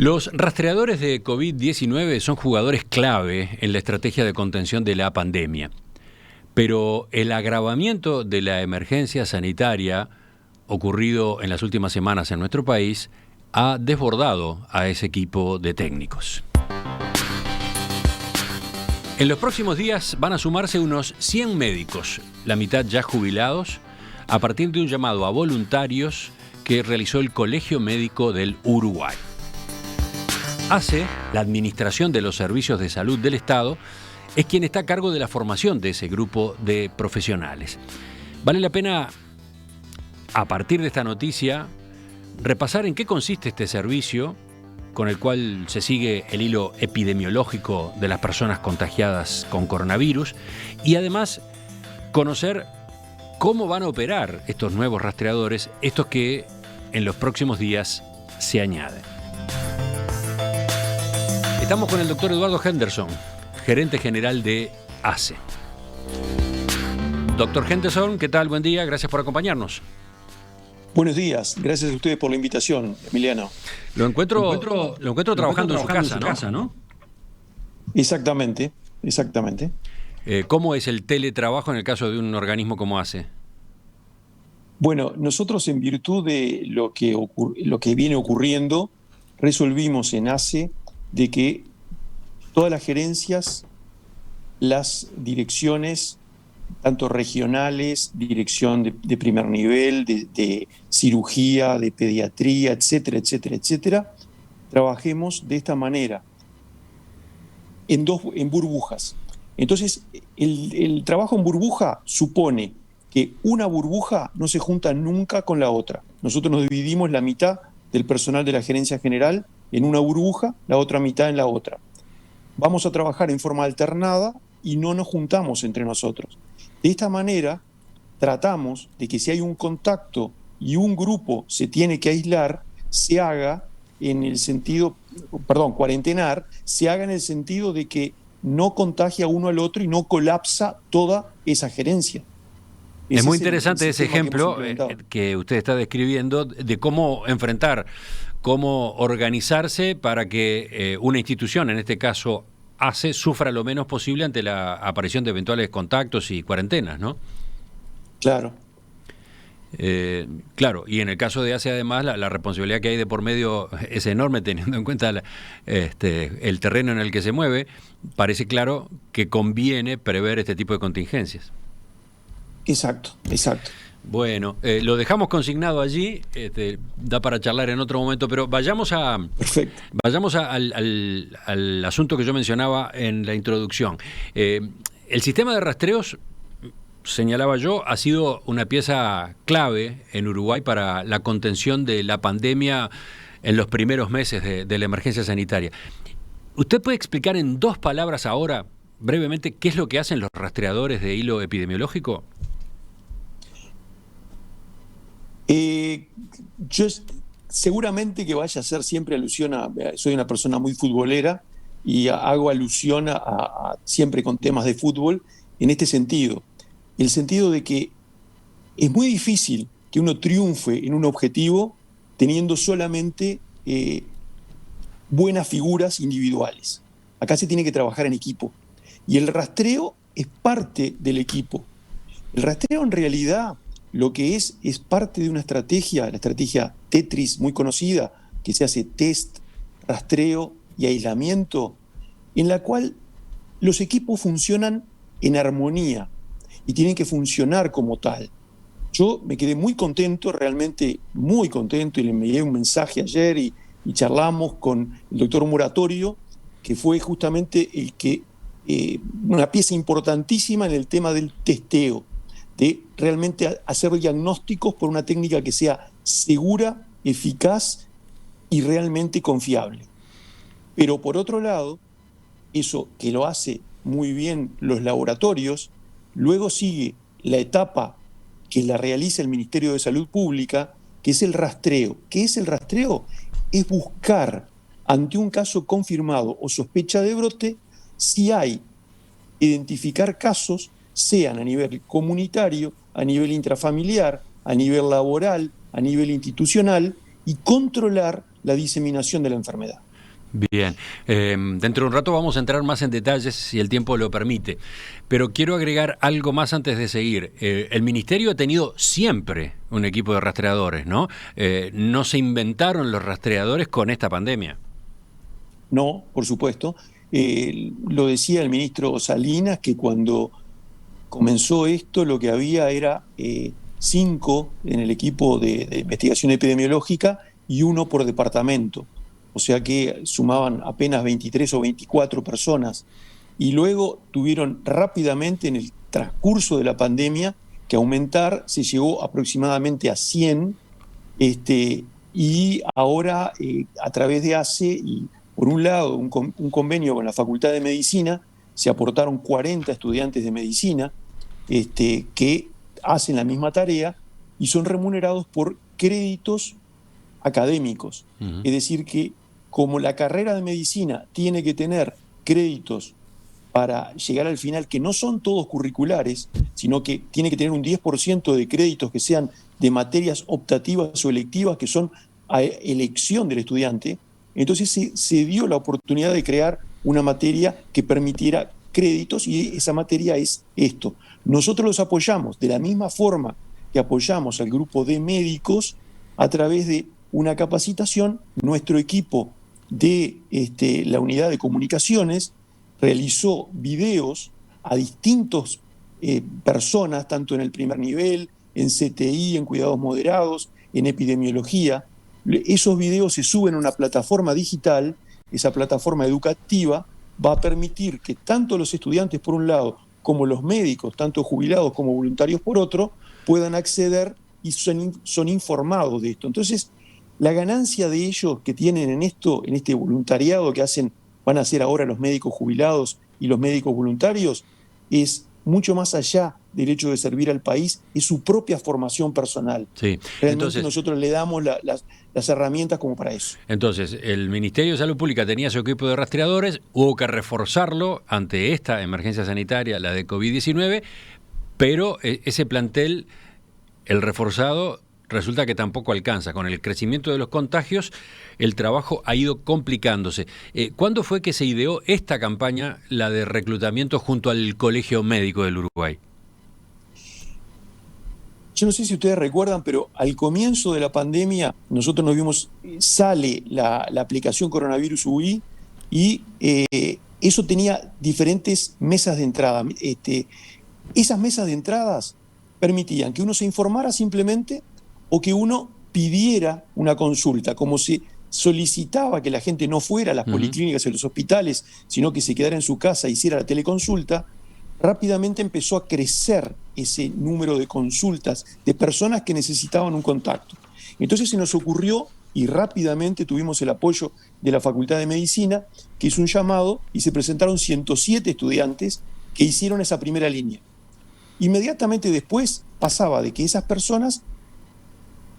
Los rastreadores de COVID-19 son jugadores clave en la estrategia de contención de la pandemia, pero el agravamiento de la emergencia sanitaria ocurrido en las últimas semanas en nuestro país ha desbordado a ese equipo de técnicos. En los próximos días van a sumarse unos 100 médicos, la mitad ya jubilados, a partir de un llamado a voluntarios que realizó el Colegio Médico del Uruguay. ACE, la Administración de los Servicios de Salud del Estado, es quien está a cargo de la formación de ese grupo de profesionales. Vale la pena, a partir de esta noticia, repasar en qué consiste este servicio con el cual se sigue el hilo epidemiológico de las personas contagiadas con coronavirus y además conocer cómo van a operar estos nuevos rastreadores, estos que en los próximos días se añaden. Estamos con el doctor Eduardo Henderson, gerente general de ACE. Doctor Henderson, ¿qué tal? Buen día, gracias por acompañarnos. Buenos días, gracias a ustedes por la invitación, Emiliano. Lo encuentro trabajando en su casa, ¿no? Exactamente. ¿Cómo es el teletrabajo en el caso de un organismo como ACE? Bueno, nosotros en virtud de lo que viene ocurriendo, resolvimos en ACE de que todas las gerencias, las direcciones, tanto regionales, dirección de primer nivel, de cirugía, de pediatría, etcétera, trabajemos de esta manera, en burbujas. Entonces, el trabajo en burbuja supone que una burbuja no se junta nunca con la otra. Nosotros nos dividimos la mitad del personal de la gerencia general en una burbuja, la otra mitad en la otra. Vamos a trabajar en forma alternada y no nos juntamos entre nosotros. De esta manera, tratamos de que si hay un contacto y un grupo se tiene que aislar, se haga en el sentido, cuarentenar, se haga en el sentido de que no contagia uno al otro y no colapsa toda esa gerencia. Es muy interesante ese ejemplo que usted está describiendo de cómo enfrentar, cómo organizarse para que una institución, en este caso ACE, sufra lo menos posible ante la aparición de eventuales contactos y cuarentenas, ¿no? Claro. Claro, y en el caso de ACE además la responsabilidad que hay de por medio es enorme teniendo en cuenta el terreno en el que se mueve. Parece claro que conviene prever este tipo de contingencias. Exacto. Bueno, lo dejamos consignado allí, da para charlar en otro momento, pero vayamos al asunto que yo mencionaba en la introducción. El sistema de rastreos, señalaba yo, ha sido una pieza clave en Uruguay para la contención de la pandemia en los primeros meses de la emergencia sanitaria. ¿Usted puede explicar en 2 palabras ahora, brevemente, qué es lo que hacen los rastreadores de hilo epidemiológico? Yo seguramente que vaya a hacer siempre alusión soy una persona muy futbolera y hago alusión a siempre con temas de fútbol en este sentido. El sentido de que es muy difícil que uno triunfe en un objetivo teniendo solamente buenas figuras individuales. Acá se tiene que trabajar en equipo. Y el rastreo es parte del equipo. El rastreo en realidad lo que es parte de una estrategia, la estrategia Tetris muy conocida, que se hace test, rastreo y aislamiento, en la cual los equipos funcionan en armonía y tienen que funcionar como tal. Yo me quedé muy contento, realmente muy contento, y le envié un mensaje ayer y charlamos con el doctor Moratorio, que fue justamente una pieza importantísima en el tema del testeo, de realmente hacer diagnósticos por una técnica que sea segura, eficaz y realmente confiable. Pero por otro lado, eso que lo hace muy bien los laboratorios, luego sigue la etapa que la realiza el Ministerio de Salud Pública, que es el rastreo. ¿Qué es el rastreo? Es buscar, ante un caso confirmado o sospecha de brote, si hay, identificar casos, sean a nivel comunitario, a nivel intrafamiliar, a nivel laboral, a nivel institucional, y controlar la diseminación de la enfermedad. Bien, dentro de un rato vamos a entrar más en detalles si el tiempo lo permite, pero quiero agregar algo más antes de seguir. El Ministerio ha tenido siempre un equipo de rastreadores, ¿no? No se inventaron los rastreadores con esta pandemia. No, por supuesto. Lo decía el ministro Salinas, que cuando comenzó esto lo que había era 5 en el equipo de investigación epidemiológica y 1 por departamento. O sea que sumaban apenas 23 o 24 personas. Y luego tuvieron rápidamente, en el transcurso de la pandemia, que aumentar. Se llegó aproximadamente a 100, y ahora a través de ACE y por un lado un convenio con la Facultad de Medicina, se aportaron 40 estudiantes de medicina que hacen la misma tarea y son remunerados por créditos académicos. Es decir, que como la carrera de medicina tiene que tener créditos para llegar al final, que no son todos curriculares, sino que tiene que tener un 10% de créditos que sean de materias optativas o electivas, que son a elección del estudiante. Entonces se dio la oportunidad de crear una materia que permitiera créditos, y esa materia es esto. Nosotros los apoyamos de la misma forma que apoyamos al grupo de médicos a través de una capacitación. Nuestro equipo de la unidad de comunicaciones realizó videos a distintas personas, tanto en el primer nivel, en CTI, en cuidados moderados, en epidemiología. Esos videos se suben a una plataforma digital. Esa plataforma educativa va a permitir que tanto los estudiantes por un lado, como los médicos, tanto jubilados como voluntarios por otro, puedan acceder y son informados de esto. Entonces, la ganancia de ellos que tienen en esto, en este voluntariado que van a hacer ahora los médicos jubilados y los médicos voluntarios, es mucho más allá del hecho de servir al país, es su propia formación personal. Sí. Realmente Entonces, nosotros le damos las herramientas como para eso. Entonces, el Ministerio de Salud Pública tenía su equipo de rastreadores, hubo que reforzarlo ante esta emergencia sanitaria, la de COVID-19, pero ese plantel, el reforzado, resulta que tampoco alcanza. Con el crecimiento de los contagios, el trabajo ha ido complicándose. ¿Cuándo fue que se ideó esta campaña, la de reclutamiento junto al Colegio Médico del Uruguay? Yo no sé si ustedes recuerdan, pero al comienzo de la pandemia nosotros nos vimos, sale la aplicación Coronavirus UI, y eso tenía diferentes mesas de entrada. Esas mesas de entradas permitían que uno se informara simplemente, o que uno pidiera una consulta, como se solicitaba que la gente no fuera a las policlínicas y a los hospitales, sino que se quedara en su casa e hiciera la teleconsulta. Rápidamente empezó a crecer ese número de consultas de personas que necesitaban un contacto. Entonces se nos ocurrió, y rápidamente tuvimos el apoyo de la Facultad de Medicina, que hizo un llamado y se presentaron 107 estudiantes que hicieron esa primera línea. Inmediatamente después pasaba de que esas personas,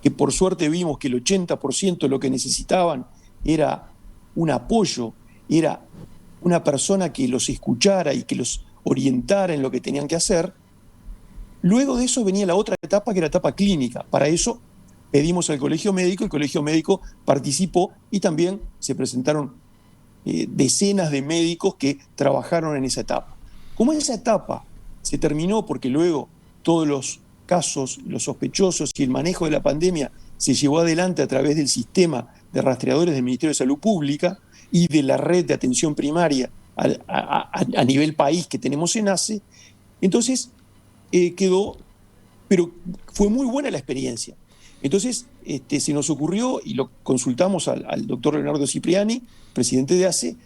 que por suerte vimos que el 80% lo que necesitaban era un apoyo, era una persona que los escuchara y que los orientara en lo que tenían que hacer. Luego de eso venía la otra etapa, que era la etapa clínica. Para eso pedimos al Colegio Médico, el Colegio Médico participó, y también se presentaron decenas de médicos que trabajaron en esa etapa. Como esa etapa se terminó porque luego todos los casos, los sospechosos y el manejo de la pandemia se llevó adelante a través del sistema de rastreadores del Ministerio de Salud Pública y de la red de atención primaria a nivel país que tenemos en ACE, entonces quedó, pero fue muy buena la experiencia. Entonces se nos ocurrió, y lo consultamos al doctor Leonardo Cipriani, presidente de ACE,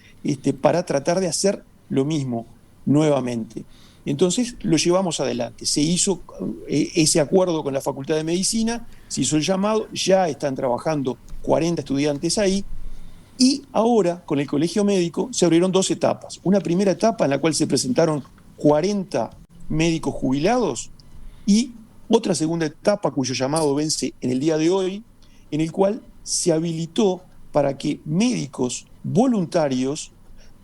para tratar de hacer lo mismo nuevamente. Entonces lo llevamos adelante. Se hizo ese acuerdo con la Facultad de Medicina, se hizo el llamado, ya están trabajando 40 estudiantes ahí, y ahora con el Colegio Médico se abrieron 2 etapas. Una primera etapa en la cual se presentaron 40 médicos jubilados, y otra segunda etapa cuyo llamado vence en el día de hoy, en el cual se habilitó para que médicos voluntarios,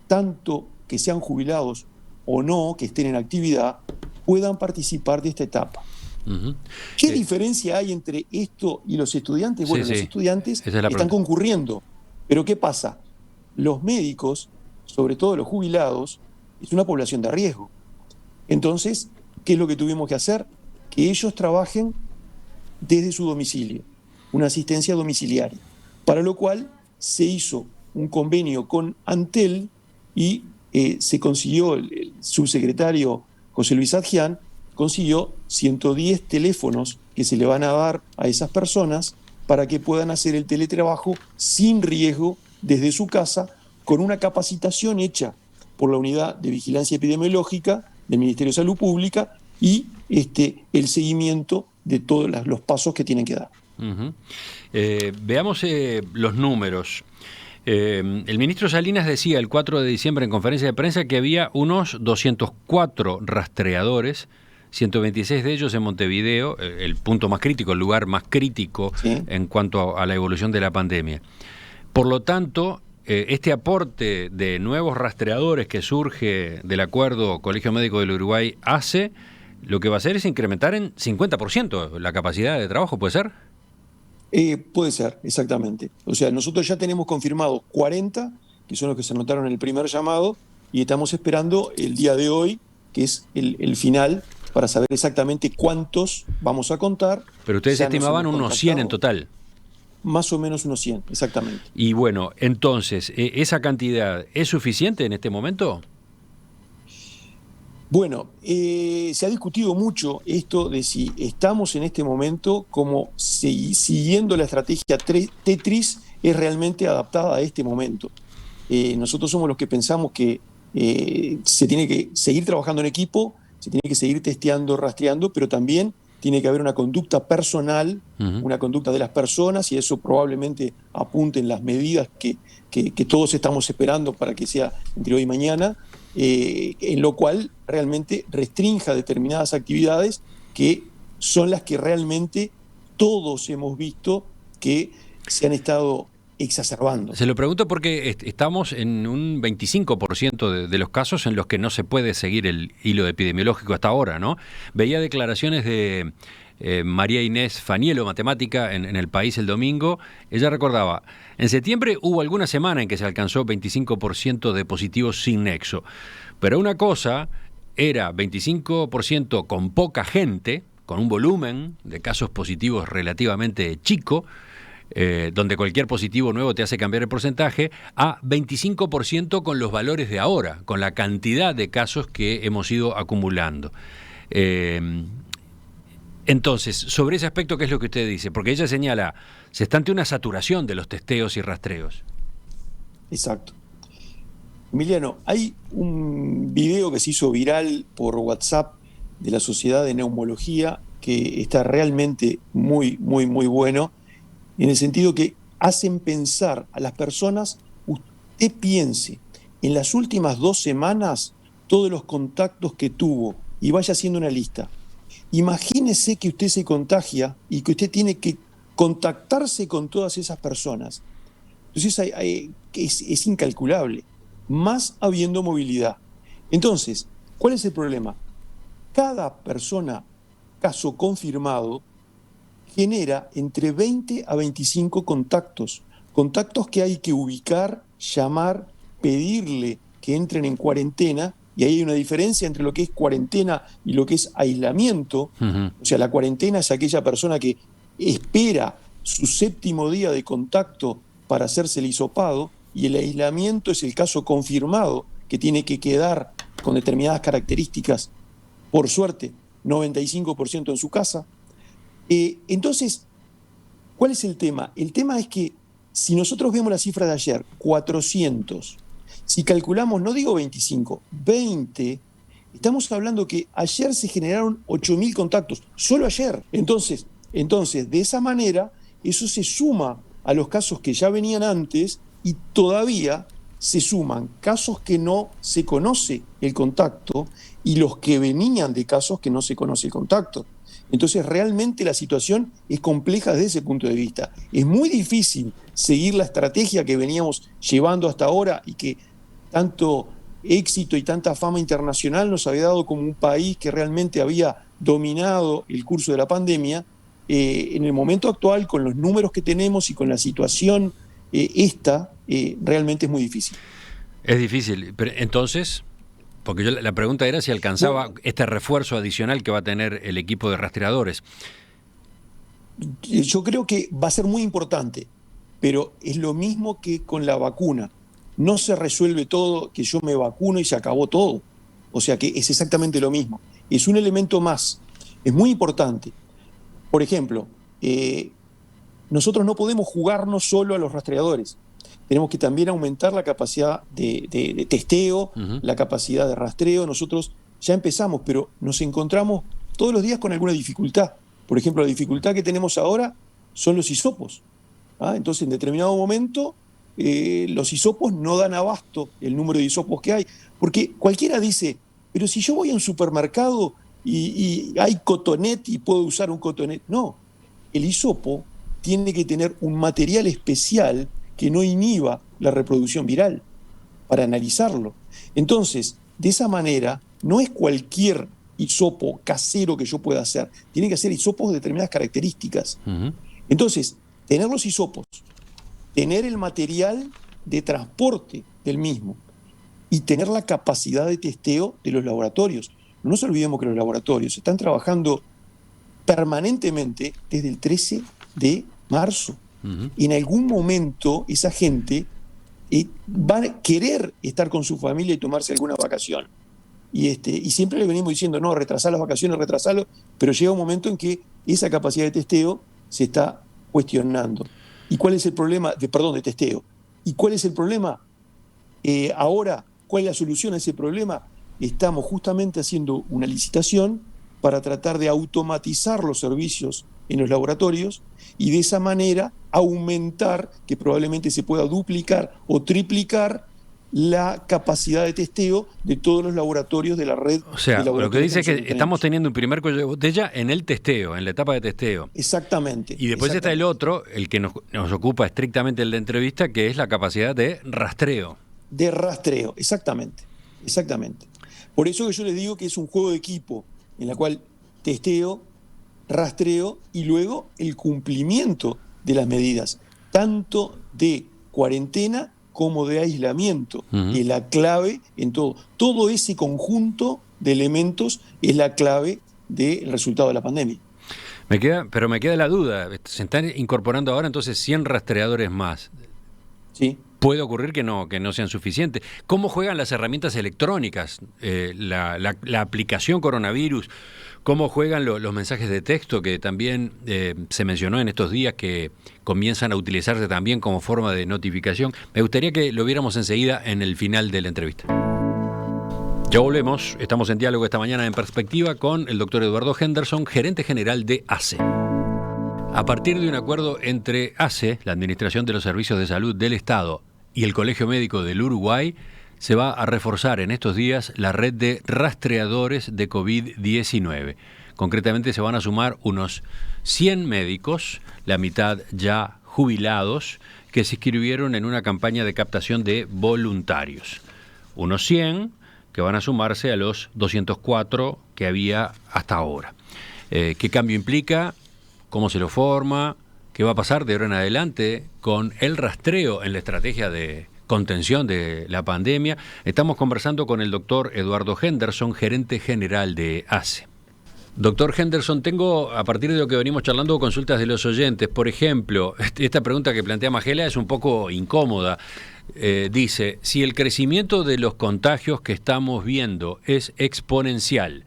tanto que sean jubilados o no, que estén en actividad, puedan participar de esta etapa. ¿Qué diferencia hay entre esto y los estudiantes? Bueno, los estudiantes están concurriendo, pero ¿qué pasa? los médicos, sobre todo los jubilados, es una población de riesgo. Entonces, ¿qué es lo que tuvimos que hacer? Que ellos trabajen desde su domicilio, una asistencia domiciliaria, para lo cual se hizo un convenio con Antel y se consiguió, el subsecretario José Luis Adjian consiguió 110 teléfonos que se le van a dar a esas personas para que puedan hacer el teletrabajo sin riesgo desde su casa, con una capacitación hecha por la Unidad de Vigilancia Epidemiológica del Ministerio de Salud Pública y el seguimiento de todos los pasos que tienen que dar. Veamos los números. El ministro Salinas decía el 4 de diciembre en conferencia de prensa que había unos 204 rastreadores, 126 de ellos en Montevideo, el punto más crítico, el lugar más crítico, ¿sí?, en cuanto a la evolución de la pandemia. Por lo tanto, este aporte de nuevos rastreadores que surge del acuerdo Colegio Médico del Uruguay lo que va a hacer es incrementar en 50% la capacidad de trabajo, ¿puede ser? Puede ser, exactamente. O sea, nosotros ya tenemos confirmados 40, que son los que se anotaron en el primer llamado, y estamos esperando el día de hoy, que es el final, para saber exactamente cuántos vamos a contar. Pero ustedes estimaban unos 100 en total. Más o menos unos 100, exactamente. Y bueno, entonces, ¿esa cantidad es suficiente en este momento? Bueno, se ha discutido mucho esto de si estamos en este momento como siguiendo la estrategia Tetris es realmente adaptada a este momento. Nosotros somos los que pensamos que se tiene que seguir trabajando en equipo, se tiene que seguir testeando, rastreando, pero también tiene que haber una conducta personal, una conducta de las personas, y eso probablemente apunte en las medidas que todos estamos esperando para que sea entre hoy y mañana, en lo cual realmente restrinja determinadas actividades que son las que realmente todos hemos visto que se han estado exacerbando. Se lo pregunto porque estamos en un 25% de los casos en los que no se puede seguir el hilo epidemiológico hasta ahora, ¿no? Veía declaraciones de María Inés Fanielo, matemática, en El País el domingo. Ella recordaba, en septiembre hubo alguna semana en que se alcanzó 25% de positivos sin nexo, pero una cosa era 25% con poca gente, con un volumen de casos positivos relativamente chico, donde cualquier positivo nuevo te hace cambiar el porcentaje, a 25% con los valores de ahora, con la cantidad de casos que hemos ido acumulando. Entonces, sobre ese aspecto, ¿qué es lo que usted dice? Porque ella señala, se está ante una saturación de los testeos y rastreos. Exacto. Emiliano, hay un video que se hizo viral por WhatsApp de la Sociedad de Neumología que está realmente muy, muy, muy bueno, en el sentido que hacen pensar a las personas, usted piense en las últimas 2 semanas todos los contactos que tuvo y vaya haciendo una lista. Imagínese que usted se contagia y que usted tiene que contactarse con todas esas personas. Entonces es incalculable, más habiendo movilidad. Entonces, ¿cuál es el problema? Cada persona, caso confirmado, genera entre 20 a 25 contactos que hay que ubicar, llamar, pedirle que entren en cuarentena, y ahí hay una diferencia entre lo que es cuarentena y lo que es aislamiento. O sea, la cuarentena es aquella persona que espera su 7º día de contacto para hacerse el hisopado, y el aislamiento es el caso confirmado, que tiene que quedar con determinadas características, por suerte, 95% en su casa. Entonces, ¿cuál es el tema? El tema es que si nosotros vemos la cifra de ayer, 400, si calculamos, no digo 25, 20, estamos hablando que ayer se generaron 8.000 contactos, solo ayer. Entonces, de esa manera, eso se suma a los casos que ya venían antes, y todavía se suman casos que no se conoce el contacto y los que venían de casos que no se conoce el contacto. Entonces realmente la situación es compleja desde ese punto de vista. Es muy difícil seguir la estrategia que veníamos llevando hasta ahora y que tanto éxito y tanta fama internacional nos había dado como un país que realmente había dominado el curso de la pandemia. En el momento actual, con los números que tenemos y con la situación realmente es muy difícil. Es difícil, pero entonces, porque la pregunta era si alcanzaba este refuerzo adicional que va a tener el equipo de rastreadores. Yo creo que va a ser muy importante, pero es lo mismo que con la vacuna. No se resuelve todo, que yo me vacuno y se acabó todo. O sea que es exactamente lo mismo. Es un elemento más. Es muy importante. Por ejemplo, nosotros no podemos jugarnos solo a los rastreadores. Tenemos que también aumentar la capacidad de testeo, la capacidad de rastreo. Nosotros ya empezamos, pero nos encontramos todos los días con alguna dificultad. Por ejemplo, la dificultad que tenemos ahora son los hisopos. Entonces, en determinado momento, los hisopos no dan abasto el número de hisopos que hay. Porque cualquiera dice, pero si yo voy a un supermercado y hay cotonet y puedo usar un cotonet. No, el hisopo tiene que tener un material especial que no inhiba la reproducción viral para analizarlo. Entonces, de esa manera, no es cualquier hisopo casero que yo pueda hacer. Tiene que ser hisopos de determinadas características. Entonces, tener los hisopos, tener el material de transporte del mismo y tener la capacidad de testeo de los laboratorios. No nos olvidemos que los laboratorios están trabajando permanentemente desde el 13 de marzo. En algún momento esa gente va a querer estar con su familia y tomarse alguna vacación. Y siempre le venimos diciendo, no, retrasar las vacaciones, retrasarlo, pero llega un momento en que esa capacidad de testeo se está cuestionando. ¿Y cuál es el problema? De testeo. ¿Y cuál es el problema? Ahora, ¿cuál es la solución a ese problema? Estamos justamente haciendo una licitación para tratar de automatizar los servicios en los laboratorios y de esa manera aumentar, que probablemente se pueda duplicar o triplicar la capacidad de testeo de todos los laboratorios de la red. O sea, lo que dice es que estamos teniendo un primer cuello de botella en el testeo, en la etapa de testeo. Exactamente. Y después está el otro, el que nos ocupa estrictamente el de entrevista, que es la capacidad de rastreo. De rastreo, exactamente. Por eso que yo les digo que es un juego de equipo, en la cual testeo, rastreo y luego el cumplimiento de las medidas, tanto de cuarentena como de aislamiento, que es la clave en todo. Todo ese conjunto de elementos es la clave del resultado de la pandemia. Me queda la duda, se están incorporando ahora entonces 100 rastreadores más. Sí. Puede ocurrir que no sean suficientes. ¿Cómo juegan las herramientas electrónicas? La aplicación coronavirus, ¿cómo juegan los mensajes de texto que también se mencionó en estos días que comienzan a utilizarse también como forma de notificación? Me gustaría que lo viéramos enseguida en el final de la entrevista. Ya volvemos, estamos en diálogo esta mañana en Perspectiva con el doctor Eduardo Henderson, gerente general de ACE. A partir de un acuerdo entre ACE, la Administración de los Servicios de Salud del Estado, y el Colegio Médico del Uruguay, se va a reforzar en estos días la red de rastreadores de COVID-19. Concretamente se van a sumar unos 100 médicos, la mitad ya jubilados, que se inscribieron en una campaña de captación de voluntarios. Unos 100 que van a sumarse a los 204 que había hasta ahora. ¿Qué cambio implica? ¿Cómo se lo forma? ¿Qué va a pasar de ahora en adelante con el rastreo en la estrategia de contención de la pandemia? Estamos conversando con el doctor Eduardo Henderson, gerente general de ACE. Doctor Henderson, tengo, a partir de lo que venimos charlando, consultas de los oyentes. Por ejemplo, esta pregunta que plantea Magela es un poco incómoda. Dice, si el crecimiento de los contagios que estamos viendo es exponencial,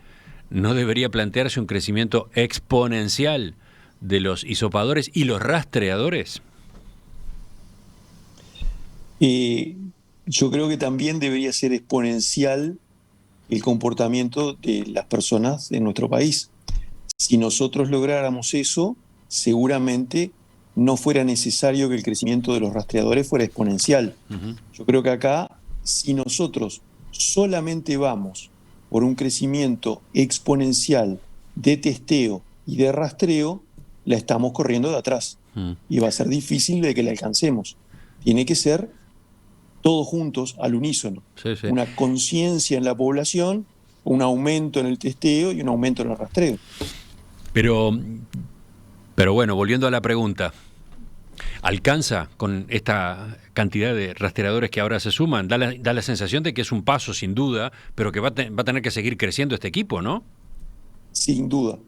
¿no debería plantearse un crecimiento exponencial de los hisopadores y los rastreadores? Yo creo que también debería ser exponencial el comportamiento de las personas en nuestro país. Si nosotros lográramos eso, seguramente no fuera necesario que el crecimiento de los rastreadores fuera exponencial. Yo creo que acá, si nosotros solamente vamos por un crecimiento exponencial de testeo y de rastreo, la estamos corriendo de atrás. Y va a ser difícil de que la alcancemos. Tiene que ser todos juntos, al unísono. Sí. Una conciencia en la población, un aumento en el testeo y un aumento en el rastreo. Pero bueno, volviendo a la pregunta, ¿Alcanza con esta cantidad de rastreadores que ahora se suman? Da la sensación de que es un paso, sin duda, pero que va a tener que seguir creciendo este equipo, ¿no? Sin duda,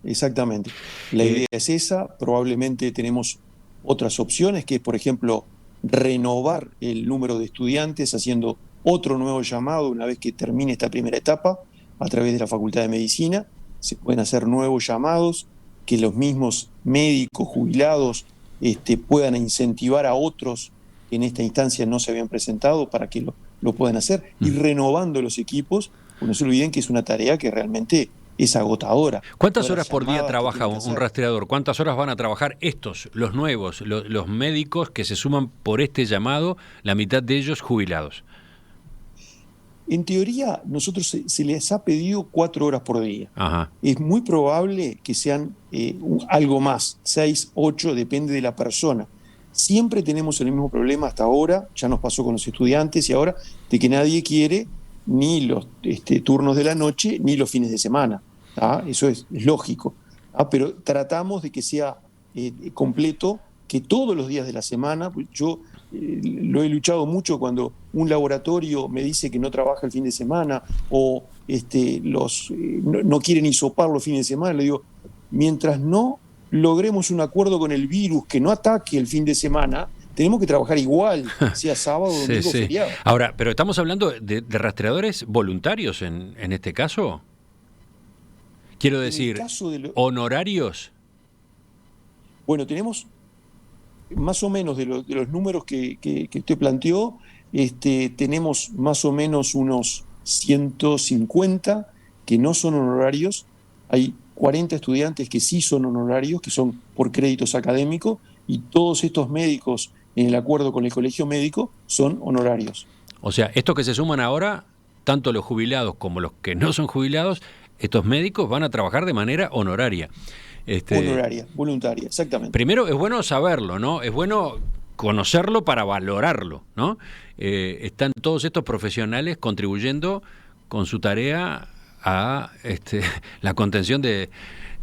exactamente. La Eh, idea es esa, probablemente tenemos otras opciones, que es, por ejemplo, renovar el número de estudiantes haciendo otro nuevo llamado una vez que termine esta primera etapa a través de la Facultad de Medicina. Se pueden hacer nuevos llamados, que los mismos médicos jubilados puedan incentivar a otros que en esta instancia no se habían presentado para que lo puedan hacer, y renovando los equipos, pues no se olviden que es una tarea que realmente es agotadora. ¿Cuántas Todas horas las por día llamadas que trabaja tienen que un hacer. rastreador? ¿Cuántas horas van a trabajar estos, los nuevos, los médicos que se suman por este llamado, la mitad de ellos jubilados? En teoría, nosotros se les ha pedido 4 horas por día. Ajá. Es muy probable que sean algo más, 6, 8, depende de la persona. Siempre tenemos el mismo problema hasta ahora, ya nos pasó con los estudiantes y ahora, de que nadie quiere ni los turnos de la noche ni los fines de semana. ¿Tá? Eso es lógico. ¿Tá? Pero tratamos de que sea completo, que todos los días de la semana. Yo lo he luchado mucho cuando un laboratorio me dice que no trabaja el fin de semana o no quieren hisopar los fines de semana. Le digo, mientras no logremos un acuerdo con el virus que no ataque el fin de semana, tenemos que trabajar igual, sea sábado, Sí, domingo, sí. feriado. Ahora, pero estamos hablando de rastreadores voluntarios en este caso. Quiero En el decir, caso de honorarios. bueno, tenemos más o menos de los números que usted planteó, tenemos más o menos unos 150 que no son honorarios. Hay 40 estudiantes que sí son honorarios, que son por créditos académicos, y todos estos médicos, en el acuerdo con el colegio médico, son honorarios. O sea, estos que se suman ahora, tanto los jubilados como los que no son jubilados, estos médicos van a trabajar de manera honoraria. Honoraria, voluntaria, exactamente. Primero, es bueno saberlo, ¿no? Es bueno conocerlo para valorarlo, ¿no? Están todos estos profesionales contribuyendo con su tarea a la contención de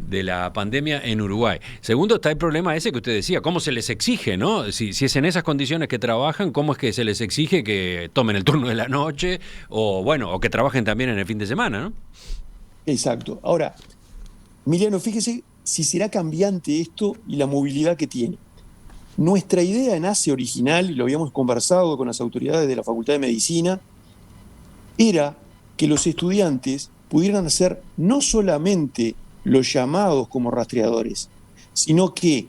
la pandemia en Uruguay. Segundo, está el problema ese que usted decía, cómo se les exige, ¿no? Si es en esas condiciones que trabajan, ¿cómo es que se les exige que tomen el turno de la noche o que trabajen también en el fin de semana, ¿no? Exacto. Ahora, Emiliano, fíjese si será cambiante esto y la movilidad que tiene. Nuestra idea nace original, y lo habíamos conversado con las autoridades de la Facultad de Medicina, era que los estudiantes pudieran hacer no solamente los llamados como rastreadores, sino que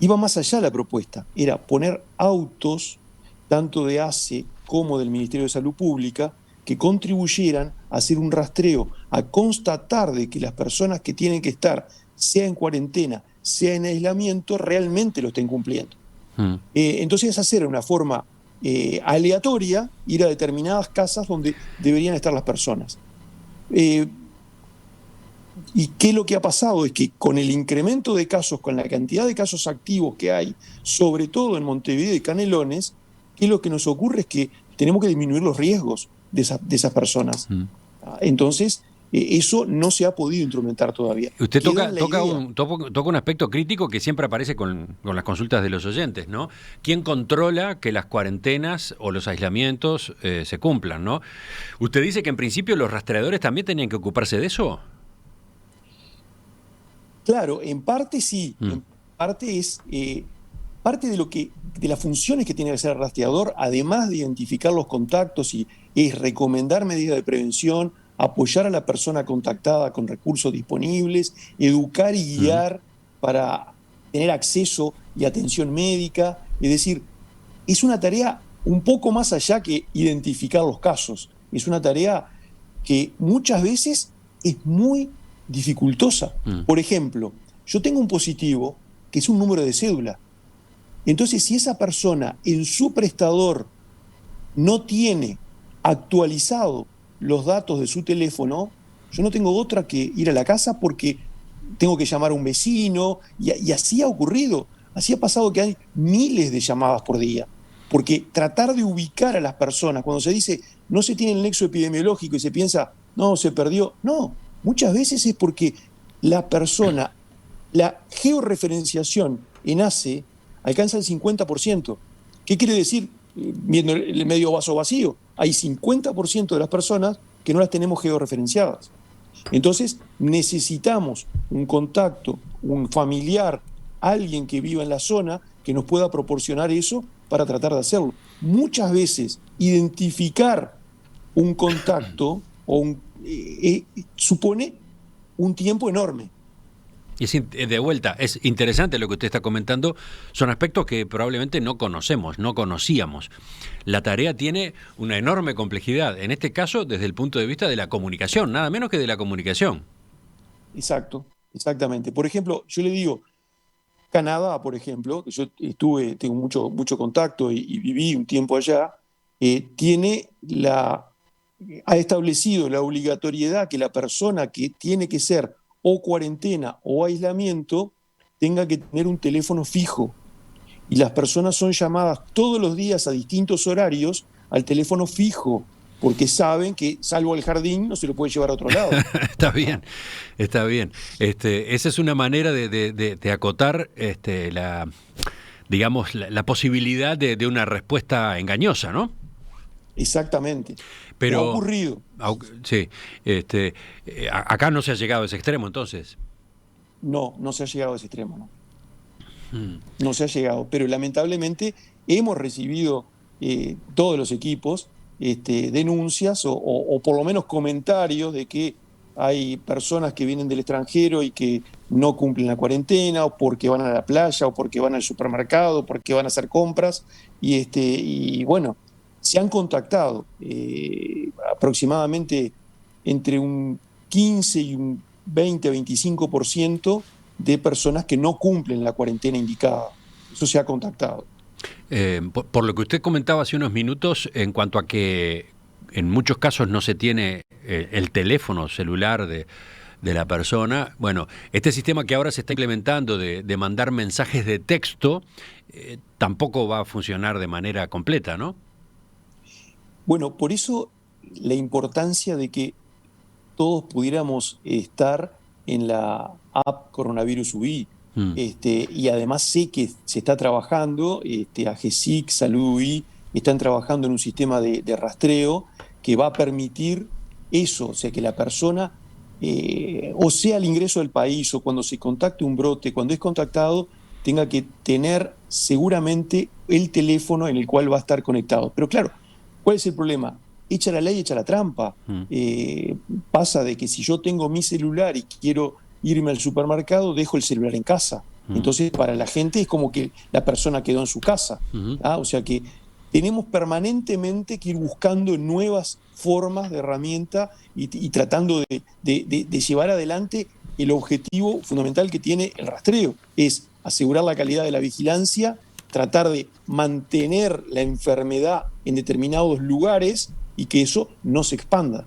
iba más allá la propuesta, era poner autos, tanto de ACE como del Ministerio de Salud Pública, que contribuyeran a hacer un rastreo, a constatar de que las personas que tienen que estar, sea en cuarentena, sea en aislamiento, realmente lo estén cumpliendo. Entonces hacer una forma aleatoria, ir a determinadas casas donde deberían estar las personas. ¿Y qué es lo que ha pasado? Es que con el incremento de casos, con la cantidad de casos activos que hay, sobre todo en Montevideo y Canelones, ¿qué es lo que nos ocurre? Es que tenemos que disminuir los riesgos de esas personas. Entonces, eso no se ha podido instrumentar todavía. Usted toca un aspecto crítico que siempre aparece con las consultas de los oyentes, ¿no? ¿Quién controla que las cuarentenas o los aislamientos se cumplan, ¿no? Usted dice que en principio los rastreadores también tenían que ocuparse de eso. Claro, en parte sí, en parte es parte de las funciones que tiene que hacer el rastreador, además de identificar los contactos, y es recomendar medidas de prevención, apoyar a la persona contactada con recursos disponibles, educar y guiar para tener acceso y atención médica. Es decir, es una tarea un poco más allá que identificar los casos. Es una tarea que muchas veces es muy dificultosa. Por ejemplo, yo tengo un positivo que es un número de cédula. Entonces, si esa persona en su prestador no tiene actualizado los datos de su teléfono, yo no tengo otra que ir a la casa porque tengo que llamar a un vecino, y así ha ocurrido. Así ha pasado que hay miles de llamadas por día. Porque tratar de ubicar a las personas, cuando se dice no se tiene el nexo epidemiológico y se piensa, no, se perdió. No, muchas veces es porque la persona, la georreferenciación en ACE alcanza el 50%. ¿Qué quiere decir? Viendo el medio vaso vacío, hay 50% de las personas que no las tenemos georreferenciadas. Entonces necesitamos un contacto, un familiar, alguien que viva en la zona que nos pueda proporcionar eso para tratar de hacerlo. Muchas veces identificar un contacto supone un tiempo enorme. Y de vuelta, es interesante lo que usted está comentando, son aspectos que probablemente no conocemos, no conocíamos. La tarea tiene una enorme complejidad, en este caso desde el punto de vista de la comunicación, nada menos que de la comunicación. Exacto, exactamente. Por ejemplo, yo le digo, Canadá, por ejemplo, que yo tengo mucho contacto y viví un tiempo allá, ha establecido la obligatoriedad que la persona que tiene que ser o cuarentena o aislamiento tenga que tener un teléfono fijo. Y las personas son llamadas todos los días a distintos horarios al teléfono fijo, porque saben que, salvo el jardín, no se lo puede llevar a otro lado. Está bien, está bien. Esa es una manera de acotar la posibilidad de una respuesta engañosa, ¿no? Exactamente. Pero ha ocurrido. Sí. Acá no se ha llegado a ese extremo, entonces. No se ha llegado a ese extremo, ¿no? No se ha llegado, pero lamentablemente hemos recibido todos los equipos denuncias o por lo menos comentarios de que hay personas que vienen del extranjero y que no cumplen la cuarentena, o porque van a la playa, o porque van al supermercado, o porque van a hacer compras, y bueno, se han contactado aproximadamente entre un 15 y un 20-25% de personas que no cumplen la cuarentena indicada. Eso se ha contactado. Por lo que usted comentaba hace unos minutos, en cuanto a que en muchos casos no se tiene el teléfono celular de la persona, bueno, este sistema que ahora se está implementando de mandar mensajes de texto tampoco va a funcionar de manera completa, ¿no? Bueno, por eso la importancia de que todos pudiéramos estar en la app Coronavirus UI. Y además sé que se está trabajando, AGESIC, Salud UI, están trabajando en un sistema de rastreo que va a permitir eso, o sea, que la persona, o sea al ingreso del país, o cuando se contacte un brote, cuando es contactado, tenga que tener seguramente el teléfono en el cual va a estar conectado. Pero claro, ¿cuál es el problema? Echa la ley, echa la trampa. Pasa de que si yo tengo mi celular y quiero irme al supermercado, dejo el celular en casa. Entonces, para la gente es como que la persona quedó en su casa. O sea que tenemos permanentemente que ir buscando nuevas formas de herramienta y tratando de llevar adelante el objetivo fundamental que tiene el rastreo, es asegurar la calidad de la vigilancia, tratar de mantener la enfermedad en determinados lugares y que eso no se expanda.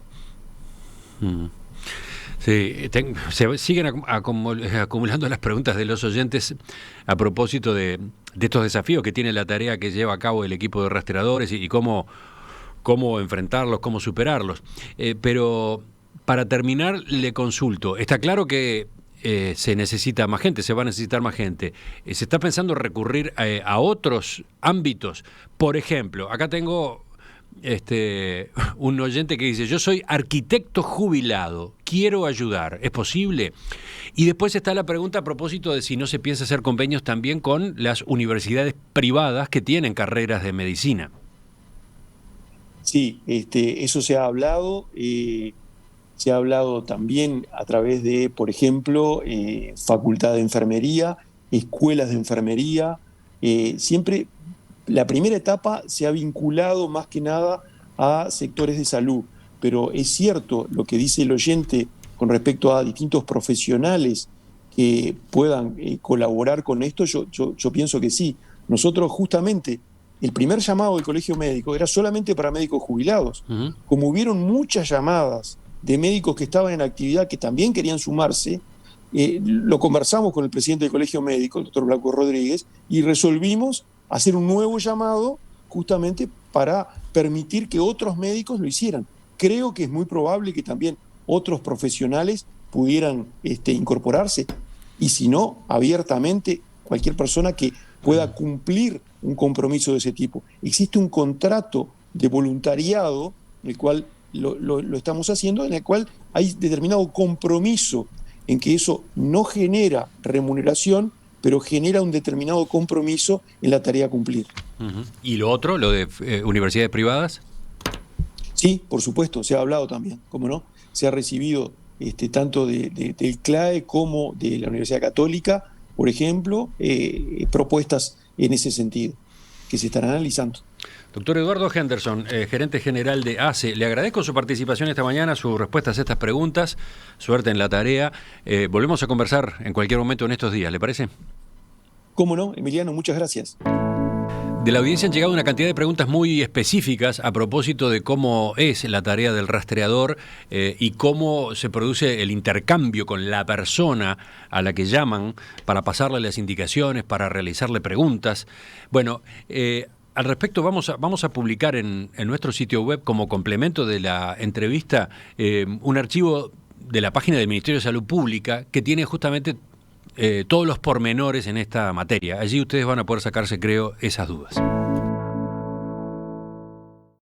Sí, se siguen acumulando las preguntas de los oyentes a propósito de estos desafíos que tiene la tarea que lleva a cabo el equipo de rastreadores y cómo enfrentarlos, cómo superarlos. Pero para terminar, le consulto. Está claro que se necesita más gente, se va a necesitar más gente. ¿Se está pensando recurrir a otros ámbitos? Por ejemplo, acá tengo un oyente que dice: yo soy arquitecto jubilado, quiero ayudar, ¿es posible? Y después está la pregunta a propósito de si no se piensa hacer convenios también con las universidades privadas que tienen carreras de medicina. Sí, eso se ha hablado. Se ha hablado también a través de, por ejemplo, facultad de enfermería, escuelas de enfermería. Siempre la primera etapa se ha vinculado más que nada a sectores de salud, pero es cierto lo que dice el oyente con respecto a distintos profesionales que puedan colaborar con esto. Yo pienso que sí. Nosotros justamente, el primer llamado del Colegio Médico era solamente para médicos jubilados. Como hubieron muchas llamadas de médicos que estaban en actividad que también querían sumarse, lo conversamos con el presidente del Colegio Médico, el doctor Blanco Rodríguez, y resolvimos hacer un nuevo llamado justamente para permitir que otros médicos lo hicieran. Creo que es muy probable que también otros profesionales pudieran incorporarse, y si no, abiertamente cualquier persona que pueda cumplir un compromiso de ese tipo. Existe un contrato de voluntariado, el cual lo estamos haciendo, en el cual hay determinado compromiso en que eso no genera remuneración, pero genera un determinado compromiso en la tarea a cumplir. ¿Y lo otro, lo de universidades privadas? Sí, por supuesto, se ha hablado también, ¿cómo no? Se ha recibido tanto del CLAE como de la Universidad Católica, por ejemplo, propuestas en ese sentido, que se están analizando. Doctor Eduardo Henderson, gerente general de ACE, le agradezco su participación esta mañana, sus respuestas a estas preguntas, suerte en la tarea. Volvemos a conversar en cualquier momento en estos días, ¿le parece? ¿Cómo no, Emiliano? Muchas gracias. De la audiencia han llegado una cantidad de preguntas muy específicas a propósito de cómo es la tarea del rastreador y cómo se produce el intercambio con la persona a la que llaman para pasarle las indicaciones, para realizarle preguntas. Bueno, al respecto vamos a publicar en nuestro sitio web como complemento de la entrevista un archivo de la página del Ministerio de Salud Pública que tiene justamente todos los pormenores en esta materia. Allí ustedes van a poder sacarse, creo, esas dudas.